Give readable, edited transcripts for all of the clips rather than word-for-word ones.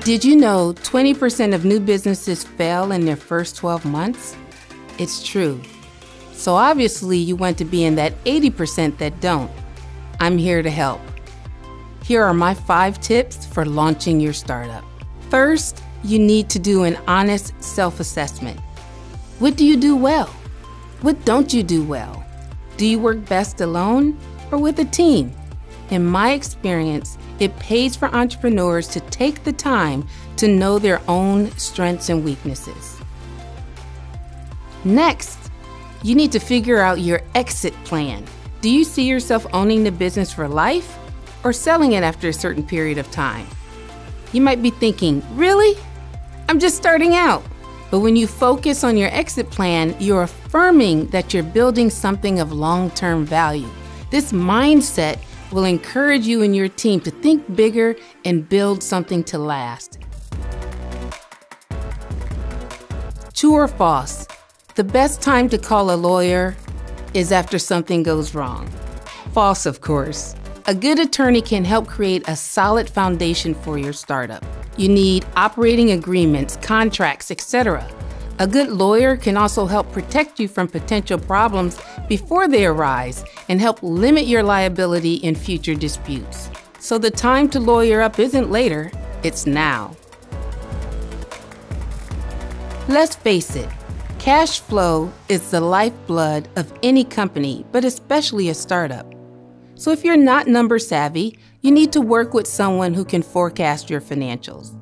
Did you know 20% of new businesses fail in their first 12 months? It's true. So obviously you want to be in that 80% that don't. I'm here to help. Here are my 5 tips for launching your startup. First, you need to do an honest self-assessment. What do you do well? What don't you do well? Do you work best alone or with a team? In my experience, it pays for entrepreneurs to take the time to know their own strengths and weaknesses. Next, you need to figure out your exit plan. Do you see yourself owning the business for life or selling it after a certain period of time? You might be thinking, really? I'm just starting out. But when you focus on your exit plan, you're affirming that you're building something of long-term value. This mindset will encourage you and your team to think bigger and build something to last. True or false? The best time to call a lawyer is after something goes wrong. False, of course. A good attorney can help create a solid foundation for your startup. You need operating agreements, contracts, etc. A good lawyer can also help protect you from potential problems before they arise and help limit your liability in future disputes. So the time to lawyer up isn't later, it's now. Let's face it, cash flow is the lifeblood of any company, but especially a startup. So if you're not number savvy, you need to work with someone who can forecast your financials.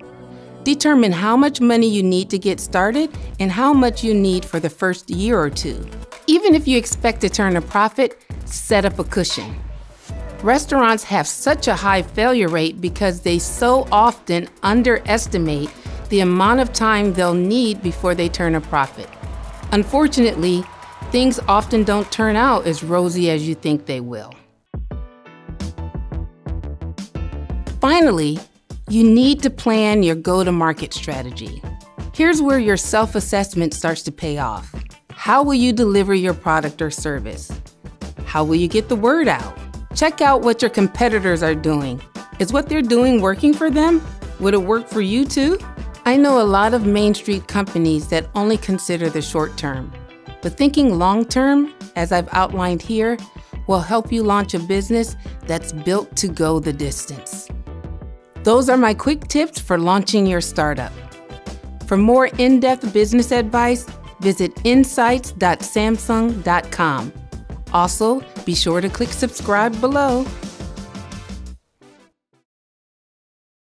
Determine how much money you need to get started and how much you need for the first year or two. Even if you expect to turn a profit, set up a cushion. Restaurants have such a high failure rate because they so often underestimate the amount of time they'll need before they turn a profit. Unfortunately, things often don't turn out as rosy as you think they will. Finally, you need to plan your go-to-market strategy. Here's where your self-assessment starts to pay off. How will you deliver your product or service? How will you get the word out? Check out what your competitors are doing. Is what they're doing working for them? Would it work for you too? I know a lot of Main Street companies that only consider the short term, but thinking long term, as I've outlined here, will help you launch a business that's built to go the distance. Those are my quick tips for launching your startup. For more in-depth business advice, visit insights.samsung.com. Also, be sure to click subscribe below.